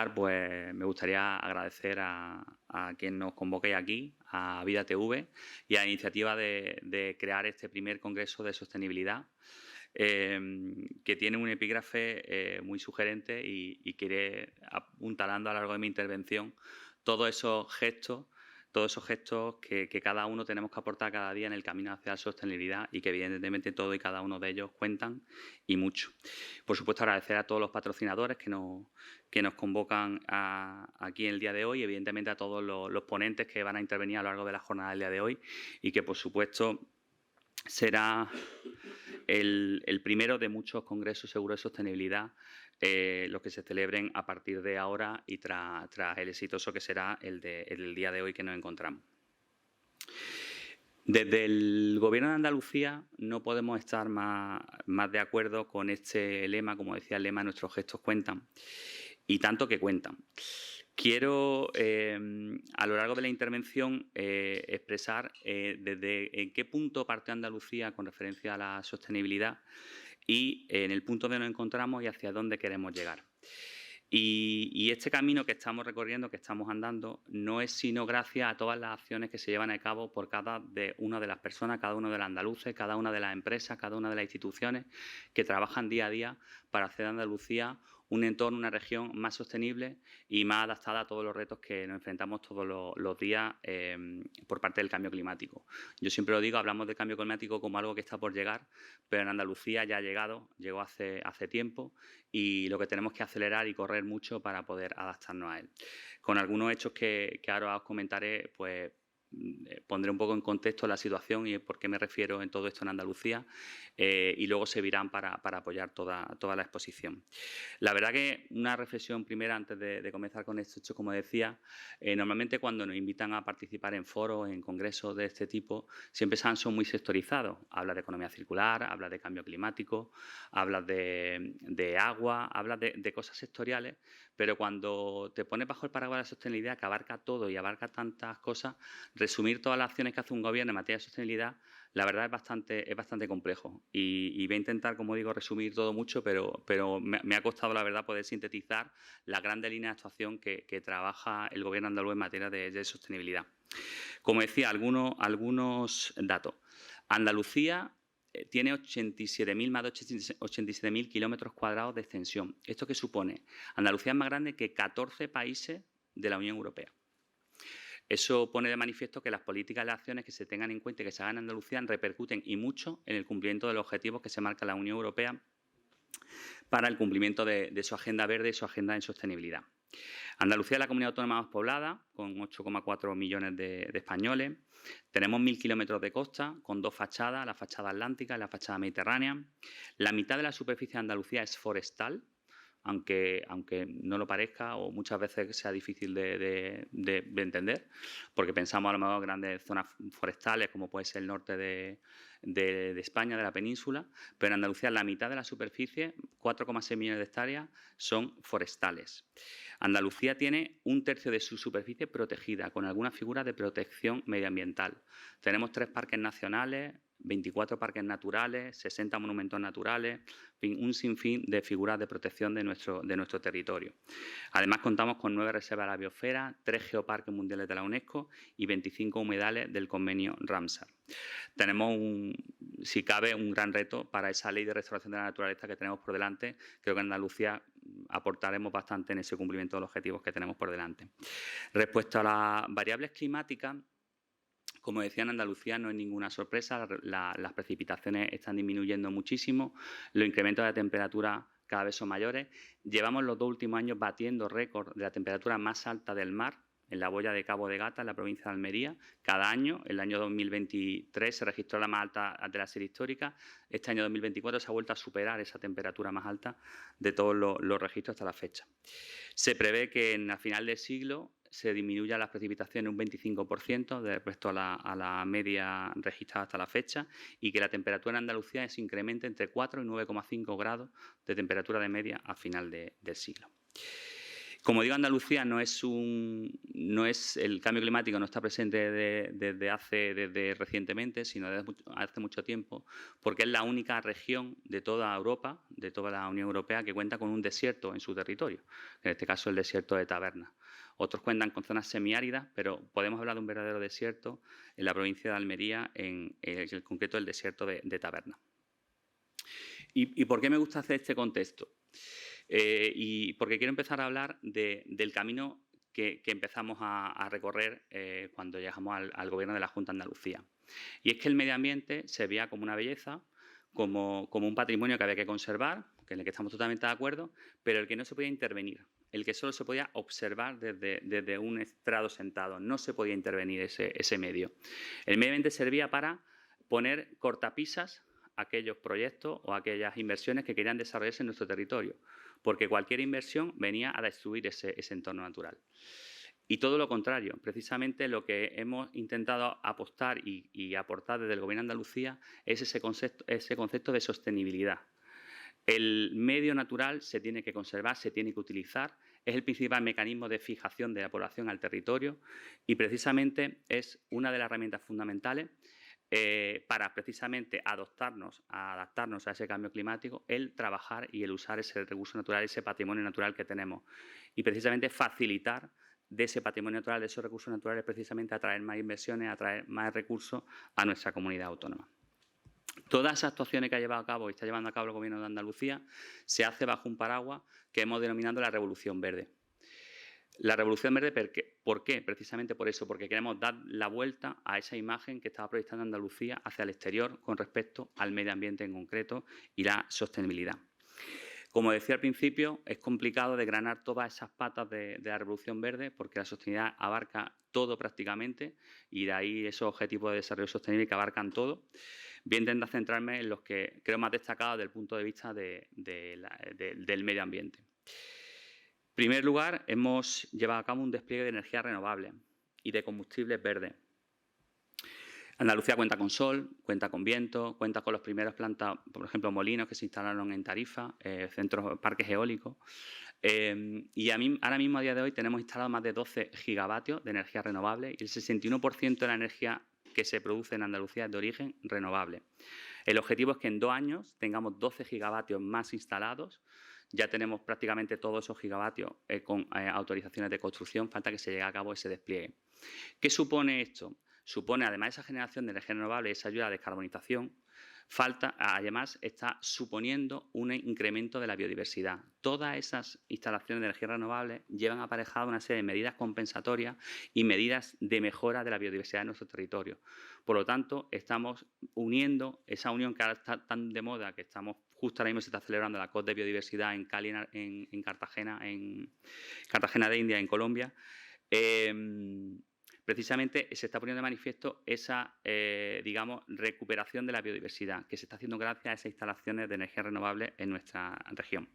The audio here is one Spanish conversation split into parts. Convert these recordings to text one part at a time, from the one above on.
lugar, pues me gustaría agradecer a quien nos convoque aquí, a Vida TV y a la iniciativa de crear este primer Congreso de Sostenibilidad, que tiene un epígrafe muy sugerente y que iré apuntalando a lo largo de mi intervención todos esos gestos que cada uno tenemos que aportar cada día en el camino hacia la sostenibilidad y que evidentemente todo y cada uno de ellos cuentan y mucho. Por supuesto, agradecer a todos los patrocinadores que nos convocan aquí en el día de hoy, evidentemente a todos los ponentes que van a intervenir a lo largo de la jornada del día de hoy y que, por supuesto, será el primero de muchos congresos seguros de sostenibilidad, los que se celebren a partir de ahora y tras el exitoso que será el del día de hoy que nos encontramos. Desde el Gobierno de Andalucía no podemos estar más de acuerdo con este lema, como decía el lema, nuestros gestos cuentan, y tanto que cuentan. Quiero, a lo largo de la intervención, expresar desde en qué punto partió Andalucía con referencia a la sostenibilidad y en el punto donde nos encontramos y hacia dónde queremos llegar. Y este camino que estamos recorriendo, que estamos andando, no es sino gracias a todas las acciones que se llevan a cabo por cada una de las personas, cada uno de los andaluces, cada una de las empresas, cada una de las instituciones que trabajan día a día para hacer de Andalucía un entorno, una región más sostenible y más adaptada a todos los retos que nos enfrentamos todos los días por parte del cambio climático. Yo siempre lo digo, hablamos del cambio climático como algo que está por llegar, pero en Andalucía ya ha llegado, llegó hace tiempo y lo que tenemos que acelerar y correr mucho para poder adaptarnos a él. Con algunos hechos que ahora os comentaré, pues pondré un poco en contexto la situación y por qué me refiero en todo esto en Andalucía y luego servirán para apoyar toda la exposición. La verdad que una reflexión primera antes de comenzar con esto, como decía, normalmente cuando nos invitan a participar en foros, en congresos de este tipo, siempre son muy sectorizados. Hablas de economía circular, hablas de cambio climático, hablas de agua, hablas de cosas sectoriales, pero cuando te pones bajo el paraguas de la sostenibilidad, que abarca todo y abarca tantas cosas, resumir todas las acciones que hace un gobierno en materia de sostenibilidad, la verdad es bastante complejo. Y voy a intentar, como digo, resumir todo mucho, pero me ha costado, la verdad, poder sintetizar las grandes líneas de actuación que trabaja el Gobierno andaluz en materia de sostenibilidad. Como decía, algunos datos. Andalucía tiene 87.000, más de 87.000 kilómetros cuadrados de extensión. ¿Esto qué supone? Andalucía es más grande que 14 países de la Unión Europea. Eso pone de manifiesto que las políticas y las acciones que se tengan en cuenta y que se hagan en Andalucía repercuten y mucho en el cumplimiento de los objetivos que se marca la Unión Europea para el cumplimiento de su agenda verde y su agenda en sostenibilidad. Andalucía es la comunidad autónoma más poblada, con 8,4 millones de españoles. Tenemos 1.000 kilómetros de costa, con dos fachadas, la fachada atlántica y la fachada mediterránea. La mitad de la superficie de Andalucía es forestal, aunque no lo parezca o muchas veces sea difícil de entender, porque pensamos a lo mejor en grandes zonas forestales como puede ser el norte de España, de la península, pero en Andalucía la mitad de la superficie, 4,6 millones de hectáreas, son forestales. Andalucía tiene un tercio de su superficie protegida, con alguna figura de protección medioambiental. Tenemos 3 parques nacionales, 24 parques naturales, 60 monumentos naturales, en fin, un sinfín de figuras de protección de nuestro territorio. Además, contamos con 9 reservas de la biosfera, 3 geoparques mundiales de la UNESCO y 25 humedales del convenio Ramsar. Tenemos, si cabe, un gran reto para esa ley de restauración de la naturaleza que tenemos por delante. Creo que en Andalucía aportaremos bastante en ese cumplimiento de los objetivos que tenemos por delante. Respecto a las variables climáticas, como decía, en Andalucía no es ninguna sorpresa, las precipitaciones están disminuyendo muchísimo, los incrementos de temperatura cada vez son mayores. Llevamos los 2 últimos años batiendo récord de la temperatura más alta del mar, en la boya de Cabo de Gata, en la provincia de Almería. Cada año, el año 2023 se registró la más alta de la serie histórica. Este año 2024 se ha vuelto a superar esa temperatura más alta de todos los registros hasta la fecha. Se prevé que a final del siglo se disminuyan las precipitaciones un 25% respecto a la media registrada hasta la fecha y que la temperatura en Andalucía se incremente entre 4 y 9,5 grados de temperatura de media a final del siglo. Como digo, Andalucía no es el cambio climático no está presente desde recientemente, sino desde hace mucho tiempo, porque es la única región de toda Europa, de toda la Unión Europea, que cuenta con un desierto en su territorio, en este caso el desierto de Taberna. Otros cuentan con zonas semiáridas, pero podemos hablar de un verdadero desierto en la provincia de Almería, en el concreto el desierto de Taberna. ¿Y por qué me gusta hacer este contexto? Y porque quiero empezar a hablar del camino que empezamos a recorrer cuando llegamos al gobierno de la Junta de Andalucía. Y es que el medio ambiente se veía como una belleza, como un patrimonio que había que conservar, en el que estamos totalmente de acuerdo, pero el que no se podía intervenir, el que solo se podía observar desde un estrado sentado, no se podía intervenir ese medio. El medio ambiente servía para poner cortapisas a aquellos proyectos o aquellas inversiones que querían desarrollarse en nuestro territorio, porque cualquier inversión venía a destruir ese entorno natural. Y todo lo contrario, precisamente lo que hemos intentado apostar y aportar desde el Gobierno de Andalucía es ese concepto de sostenibilidad. El medio natural se tiene que conservar, se tiene que utilizar, es el principal mecanismo de fijación de la población al territorio y precisamente es una de las herramientas fundamentales para precisamente adaptarnos a ese cambio climático, el trabajar y el usar ese recurso natural, ese patrimonio natural que tenemos y precisamente facilitar de ese patrimonio natural, de esos recursos naturales, precisamente atraer más inversiones, atraer más recursos a nuestra comunidad autónoma. Todas esas actuaciones que ha llevado a cabo y está llevando a cabo el Gobierno de Andalucía se hace bajo un paraguas que hemos denominado la Revolución Verde. La Revolución Verde, ¿por qué? Precisamente por eso, porque queremos dar la vuelta a esa imagen que estaba proyectando Andalucía hacia el exterior con respecto al medio ambiente en concreto y la sostenibilidad. Como decía al principio, es complicado desgranar todas esas patas de la Revolución Verde porque la sostenibilidad abarca todo prácticamente y de ahí esos objetivos de desarrollo sostenible que abarcan todo. Voy a intentar centrarme en los que creo más destacados desde el punto de vista del medio ambiente. En primer lugar, hemos llevado a cabo un despliegue de energías renovables y de combustibles verdes. Andalucía cuenta con sol, cuenta con viento, cuenta con los primeros plantas, por ejemplo, molinos que se instalaron en Tarifa, parques eólicos. Y ahora mismo, a día de hoy, tenemos instalados más de 12 gigavatios de energía renovable y el 61% de la energía que se produce en Andalucía es de origen renovable. El objetivo es que en 2 años tengamos 12 gigavatios más instalados. Ya tenemos prácticamente todos esos gigavatios con autorizaciones de construcción, falta que se lleve a cabo ese despliegue. ¿Qué supone esto? Supone, además de esa generación de energía renovable, esa ayuda a la descarbonización, además está suponiendo un incremento de la biodiversidad. Todas esas instalaciones de energía renovable llevan aparejado una serie de medidas compensatorias y medidas de mejora de la biodiversidad de nuestro territorio. Por lo tanto, estamos uniendo esa unión que ahora está tan de moda, que estamos justo ahora mismo se está celebrando la COP de biodiversidad en Cali, en Cartagena, de India, en Colombia. Precisamente se está poniendo de manifiesto esa, digamos, recuperación de la biodiversidad que se está haciendo gracias a esas instalaciones de energía renovable en nuestra región.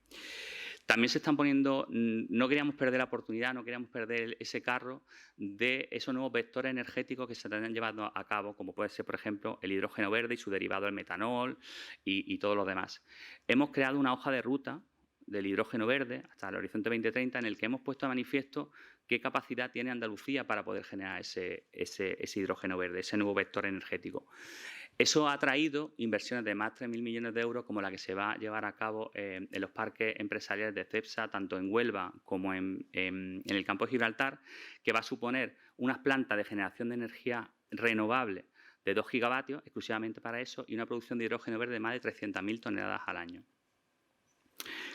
También se están poniendo, no queríamos perder la oportunidad, no queríamos perder ese carro de esos nuevos vectores energéticos que se están llevando a cabo, como puede ser, por ejemplo, el hidrógeno verde y su derivado, el metanol y todo lo demás. Hemos creado una hoja de ruta del hidrógeno verde hasta el horizonte 2030 en el que hemos puesto de manifiesto qué capacidad tiene Andalucía para poder generar ese hidrógeno verde, ese nuevo vector energético. Eso ha traído inversiones de más de 3.000 millones de euros como la que se va a llevar a cabo en los parques empresariales de Cepsa, tanto en Huelva como en el campo de Gibraltar, que va a suponer unas plantas de generación de energía renovable de 2 gigavatios exclusivamente para eso y una producción de hidrógeno verde de más de 300.000 toneladas al año.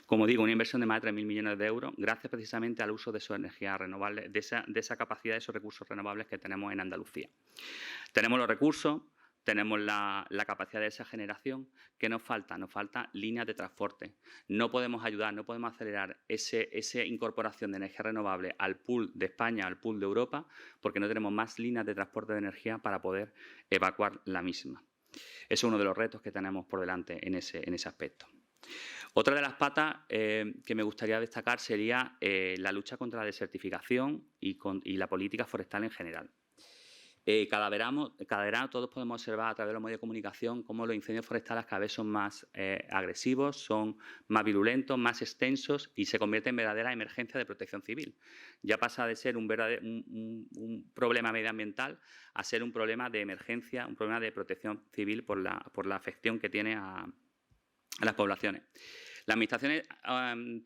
Como digo, una inversión de más de 3.000 millones de euros gracias precisamente al uso de esas energías renovables, de esa capacidad de esos recursos renovables que tenemos en Andalucía. Tenemos los recursos, tenemos la capacidad de esa generación. ¿Qué nos falta? Nos faltan líneas de transporte. No podemos ayudar, no podemos acelerar esa incorporación de energía renovable al pool de España, al pool de Europa, porque no tenemos más líneas de transporte de energía para poder evacuar la misma. Es uno de los retos que tenemos por delante en ese aspecto. Otra de las patas que me gustaría destacar sería la lucha contra la desertificación y la política forestal en general. Cada verano todos podemos observar a través de los medios de comunicación cómo los incendios forestales cada vez son más agresivos, son más virulentos, más extensos y se convierten en verdaderas emergencias de protección civil. Ya pasa de ser un problema medioambiental a ser un problema de emergencia, un problema de protección civil por la afección que tiene a las poblaciones. Las administraciones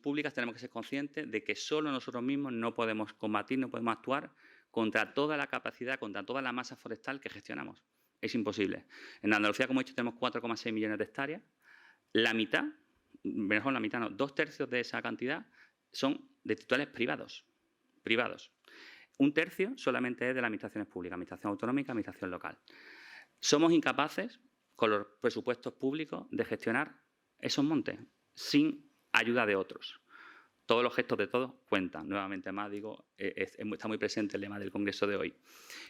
públicas tenemos que ser conscientes de que solo nosotros mismos no podemos combatir, no podemos actuar contra toda la capacidad, contra toda la masa forestal que gestionamos. Es imposible. En Andalucía, como he dicho, tenemos 4,6 millones de hectáreas. La mitad, mejor la mitad no, 2/3 de esa cantidad son de titulares privados. Un tercio solamente es de las administraciones públicas, administración autonómica, administración local. Somos incapaces, con los presupuestos públicos, de gestionar esos montes sin ayuda de otros. Todos los gestos de todos cuentan. Nuevamente más, digo, está muy presente el lema del Congreso de hoy.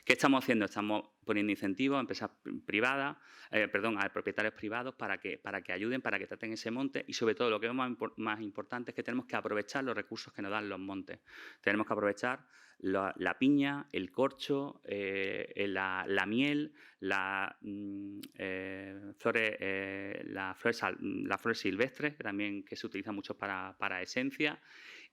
¿Qué estamos haciendo? Estamos poniendo incentivos a empresas privadas, a propietarios privados para que ayuden, para que traten ese monte y, sobre todo, lo que es más importante es que tenemos que aprovechar los recursos que nos dan los montes. Tenemos que aprovechar la piña, el corcho, la miel, las flores silvestres, que se utilizan mucho para esencia,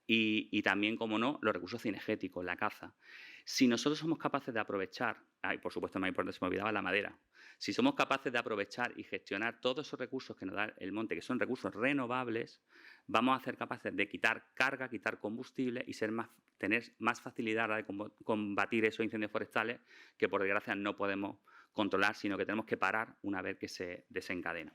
y también, como no, los recursos cinegéticos, la caza. Si nosotros somos capaces de aprovechar, y por supuesto más importante, se me olvidaba la madera, si somos capaces de aprovechar y gestionar todos esos recursos que nos da el monte, que son recursos renovables, vamos a ser capaces de quitar carga, quitar combustible y tener más facilidad a la de combatir esos incendios forestales que, por desgracia, no podemos controlar, sino que tenemos que parar una vez que se desencadena.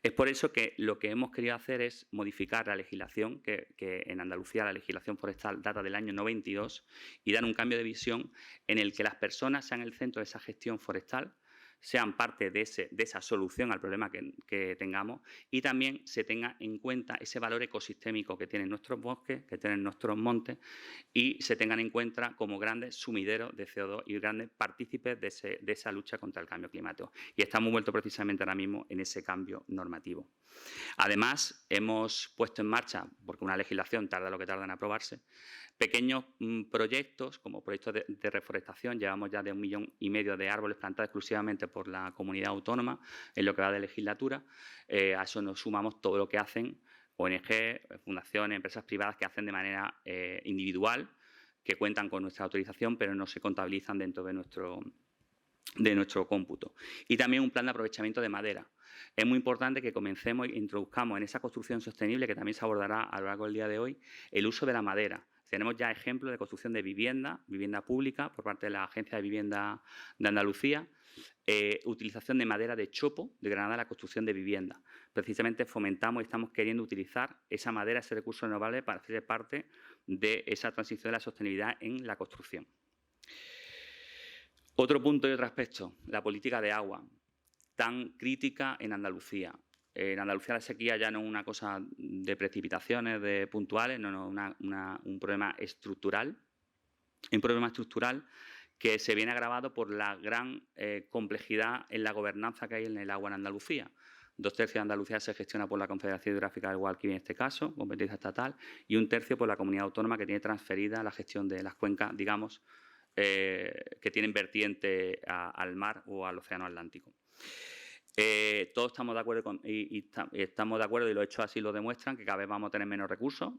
Es por eso que lo que hemos querido hacer es modificar la legislación, que en Andalucía la legislación forestal data del año 92, y dar un cambio de visión en el que las personas sean el centro de esa gestión forestal, sean parte de esa solución al problema que tengamos, y también se tenga en cuenta ese valor ecosistémico que tienen nuestros bosques, que tienen nuestros montes, y se tengan en cuenta como grandes sumideros de CO2 y grandes partícipes de esa lucha contra el cambio climático. Y estamos vueltos precisamente ahora mismo en ese cambio normativo. Además, hemos puesto en marcha, porque una legislación tarda lo que tarda en aprobarse, pequeños proyectos, como proyectos de reforestación. Llevamos ya de 1,5 millones de árboles plantados exclusivamente por la comunidad autónoma en lo que va de legislatura. A eso nos sumamos todo lo que hacen ONG, fundaciones, empresas privadas que hacen de manera individual, que cuentan con nuestra autorización, pero no se contabilizan dentro de nuestro cómputo. Y también un plan de aprovechamiento de madera. Es muy importante que comencemos e introduzcamos en esa construcción sostenible, que también se abordará a lo largo del día de hoy, el uso de la madera. Tenemos ya ejemplos de construcción de vivienda pública por parte de la Agencia de Vivienda de Andalucía, utilización de madera de chopo de Granada en la construcción de vivienda. Precisamente fomentamos y estamos queriendo utilizar esa madera, ese recurso renovable, para hacer parte de esa transición de la sostenibilidad en la construcción. Otro punto y otro aspecto, la política de agua, tan crítica en Andalucía. En Andalucía la sequía ya no es una cosa de precipitaciones puntuales, no, un problema estructural. Un problema estructural que se viene agravado por la gran complejidad en la gobernanza que hay en el agua en Andalucía. 2/3 de Andalucía se gestiona por la Confederación Hidrográfica del Guadalquivir, en este caso, competencia estatal, y 1/3 por la comunidad autónoma, que tiene transferida la gestión de las cuencas, digamos, que tienen vertiente al mar o al océano Atlántico. Todos estamos de acuerdo estamos de acuerdo, y los hechos así lo demuestran, que cada vez vamos a tener menos recursos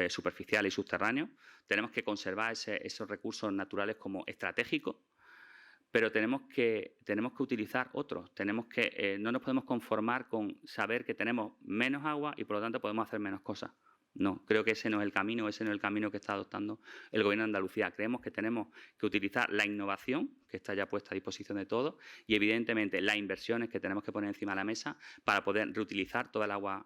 superficiales y subterráneos. Tenemos que conservar esos recursos naturales como estratégicos, pero tenemos que utilizar otros. No nos podemos conformar con saber que tenemos menos agua y, por lo tanto, podemos hacer menos cosas. No, creo que ese no es el camino que está adoptando el Gobierno de Andalucía. Creemos que tenemos que utilizar la innovación, que está ya puesta a disposición de todos, y evidentemente las inversiones que tenemos que poner encima de la mesa para poder reutilizar toda el agua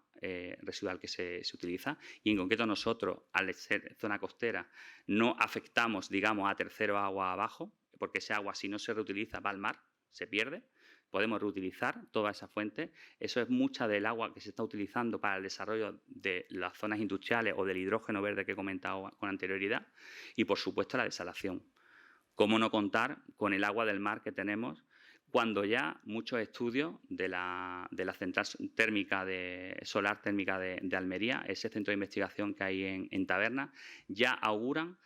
residual que se utiliza. Y en concreto nosotros, al ser zona costera, no afectamos, digamos, a tercero agua abajo, porque ese agua, si no se reutiliza, va al mar, se pierde. Podemos reutilizar toda esa fuente. Eso es mucha del agua que se está utilizando para el desarrollo de las zonas industriales o del hidrógeno verde que he comentado con anterioridad. Y, por supuesto, la desalación. ¿Cómo no contar con el agua del mar que tenemos cuando ya muchos estudios de la central solar térmica de Almería, ese centro de investigación que hay en Taberna, ya auguran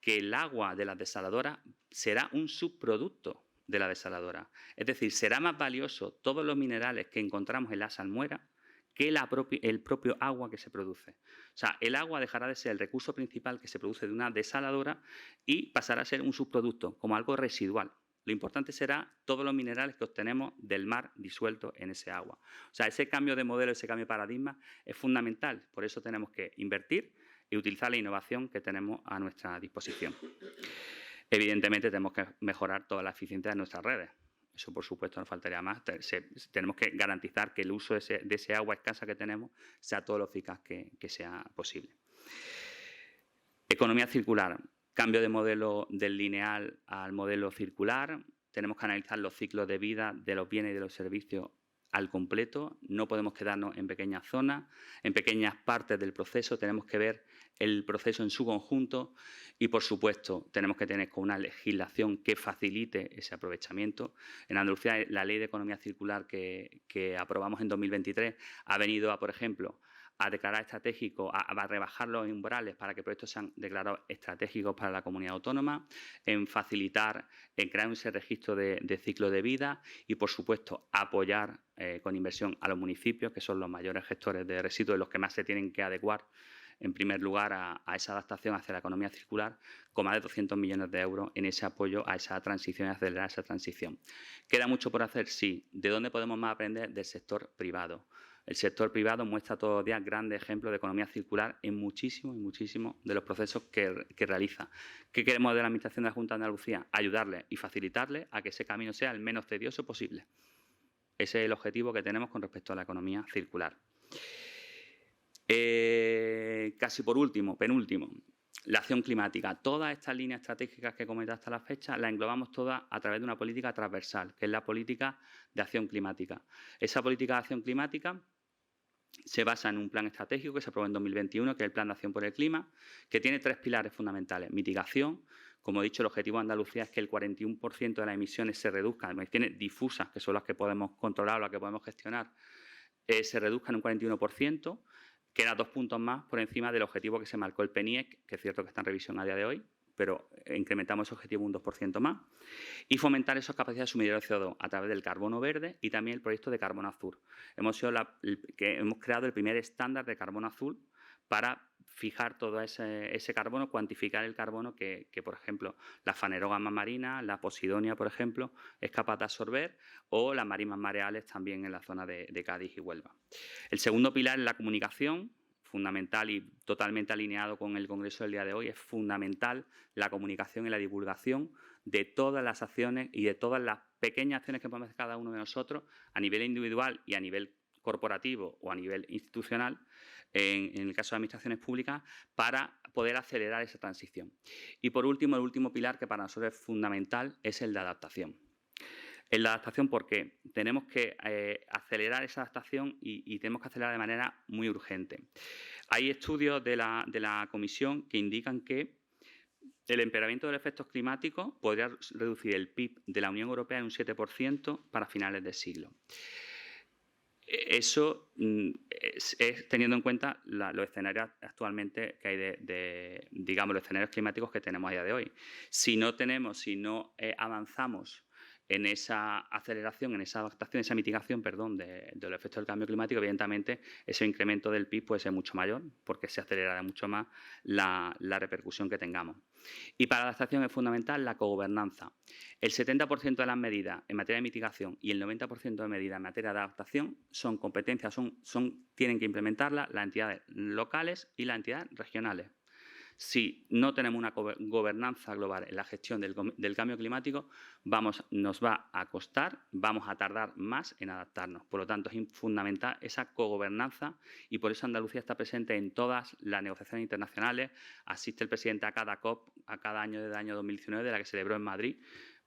que el agua de las desaladoras será un subproducto de la desaladora. Es decir, será más valioso todos los minerales que encontramos en la salmuera que el propio agua que se produce. O sea, el agua dejará de ser el recurso principal que se produce de una desaladora y pasará a ser un subproducto, como algo residual. Lo importante será todos los minerales que obtenemos del mar disueltos en ese agua. O sea, ese cambio de modelo, ese cambio de paradigma es fundamental. Por eso tenemos que invertir y utilizar la innovación que tenemos a nuestra disposición. Evidentemente, tenemos que mejorar toda la eficiencia de nuestras redes. Eso, por supuesto, no faltaría más. Tenemos que garantizar que el uso de ese agua escasa que tenemos sea todo lo eficaz que sea posible. Economía circular. Cambio de modelo del lineal al modelo circular. Tenemos que analizar los ciclos de vida de los bienes y de los servicios al completo. No podemos quedarnos en pequeñas zonas, en pequeñas partes del proceso. Tenemos que ver el proceso en su conjunto y, por supuesto, tenemos que tener con una legislación que facilite ese aprovechamiento. En Andalucía, la Ley de Economía Circular que aprobamos en 2023 ha venido a, por ejemplo, a declarar estratégico, a rebajar los umbrales para que proyectos sean declarados estratégicos para la comunidad autónoma, en facilitar, en crear ese registro de ciclo de vida y, por supuesto, apoyar con inversión a los municipios, que son los mayores gestores de residuos y los que más se tienen que adecuar, en primer lugar, a esa adaptación hacia la economía circular, con más de 200 millones de euros en ese apoyo a esa transición y acelerar esa transición. ¿Queda mucho por hacer? Sí. ¿De dónde podemos más aprender? Del sector privado. El sector privado muestra todos los días grandes ejemplos de economía circular en muchísimos de los procesos que realiza. ¿Qué queremos de la Administración de la Junta de Andalucía? Ayudarle y facilitarle a que ese camino sea el menos tedioso posible. Ese es el objetivo que tenemos con respecto a la economía circular. Casi por último, penúltimo, la acción climática. Todas estas líneas estratégicas que he comentado hasta la fecha las englobamos todas a través de una política transversal, que es la política de acción climática. Esa política de acción climática se basa en un plan estratégico que se aprobó en 2021, que es el Plan de Acción por el Clima, que tiene 3 pilares fundamentales. Mitigación. Como he dicho, el objetivo de Andalucía es que el 41% de las emisiones se reduzcan, emisiones difusas, que son las que podemos controlar o las que podemos gestionar, se reduzcan un 41%, que era 2 puntos más por encima del objetivo que se marcó el PNIEC, que es cierto que está en revisión a día de hoy, pero incrementamos ese objetivo un 2% más, y fomentar esas capacidades de suministro de CO2 a través del carbono verde y también el proyecto de carbono azul. Hemos creado el primer estándar de carbono azul para fijar todo ese carbono, cuantificar el carbono que, por ejemplo, la fanerogama marina, la posidonia, por ejemplo, es capaz de absorber, o las marismas mareales también en la zona de Cádiz y Huelva. El segundo pilar es la comunicación, fundamental y totalmente alineado con el Congreso del día de hoy. Es fundamental la comunicación y la divulgación de todas las acciones y de todas las pequeñas acciones que podemos hacer cada uno de nosotros a nivel individual y a nivel corporativo o a nivel institucional, en el caso de administraciones públicas, para poder acelerar esa transición. Y por último, el último pilar que para nosotros es fundamental es el de adaptación. En la adaptación, ¿por qué? Tenemos que acelerar esa adaptación y tenemos que acelerar de manera muy urgente. Hay estudios de la Comisión que indican que el empeoramiento de los efectos climáticos podría reducir el PIB de la Unión Europea en un 7% para finales del siglo. Eso es teniendo en cuenta los escenarios actualmente que hay digamos, los escenarios climáticos que tenemos a día de hoy. Si no avanzamos en esa aceleración, en esa adaptación, esa mitigación, perdón, de los efectos del cambio climático, evidentemente ese incremento del PIB puede ser mucho mayor porque se acelerará mucho más la repercusión que tengamos. Y para la adaptación es fundamental la cogobernanza. El 70% de las medidas en materia de mitigación y el 90% de medidas en materia de adaptación son competencias, tienen que implementarlas las entidades locales y las entidades regionales. Si no tenemos una gobernanza global en la gestión del cambio climático, nos va a costar, vamos a tardar más en adaptarnos. Por lo tanto, es fundamental esa cogobernanza y por eso Andalucía está presente en todas las negociaciones internacionales. Asiste el presidente a cada COP, a cada año desde el año 2019, de la que se celebró en Madrid,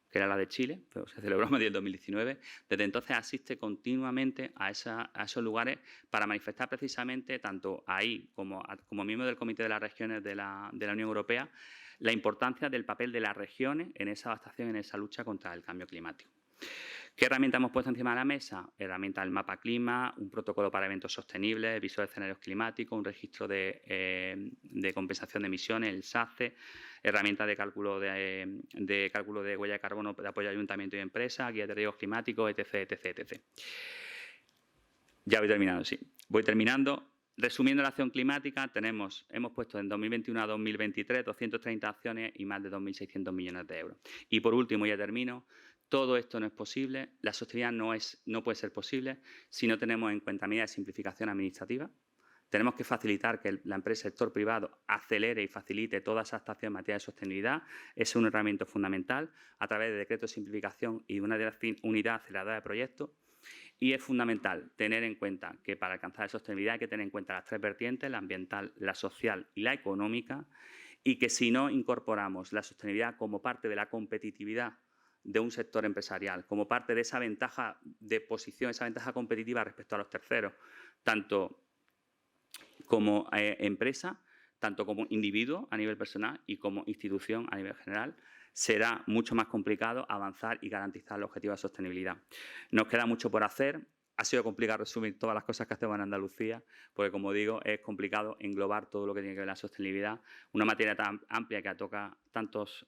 que era la de Chile, pero se celebró en Madrid en 2019. Desde entonces asiste continuamente a esos lugares para manifestar precisamente, tanto ahí como miembro del Comité de las Regiones de la Unión Europea, la importancia del papel de las regiones en esa adaptación, en esa lucha contra el cambio climático. ¿Qué herramientas hemos puesto encima de la mesa? Herramientas del mapa clima, un protocolo para eventos sostenibles, visor de escenarios climáticos, un registro de compensación de emisiones, el SACE, herramientas de cálculo de huella de carbono de apoyo a ayuntamientos y empresas, guías de riesgos climáticos, etc, etc, etc. Ya voy terminando, sí. Voy terminando. Resumiendo la acción climática, hemos puesto en 2021 a 2023 230 acciones y más de 2.600 millones de euros. Y por último, ya termino, todo esto no es posible, la sostenibilidad no puede ser posible si no tenemos en cuenta medidas de simplificación administrativa. Tenemos que facilitar que la empresa, el sector privado, acelere y facilite toda esa actuación en materia de sostenibilidad. Es un herramienta fundamental a través de decretos de simplificación y de una unidad aceleradora de proyectos. Y es fundamental tener en cuenta que para alcanzar la sostenibilidad hay que tener en cuenta las tres vertientes, la ambiental, la social y la económica, y que si no incorporamos la sostenibilidad como parte de la competitividad de un sector empresarial, como parte de esa ventaja de posición, esa ventaja competitiva respecto a los terceros, tanto como empresa, tanto como individuo a nivel personal y como institución a nivel general, será mucho más complicado avanzar y garantizar el objetivo de sostenibilidad. Nos queda mucho por hacer. Ha sido complicado resumir todas las cosas que hacemos en Andalucía, porque, como digo, es complicado englobar todo lo que tiene que ver con la sostenibilidad, una materia tan amplia que toca tantos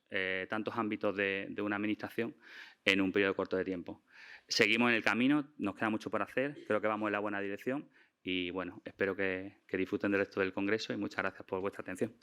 ámbitos de una administración en un periodo corto de tiempo. Seguimos en el camino, nos queda mucho por hacer, creo que vamos en la buena dirección y, bueno, espero que disfruten del resto del Congreso y muchas gracias por vuestra atención.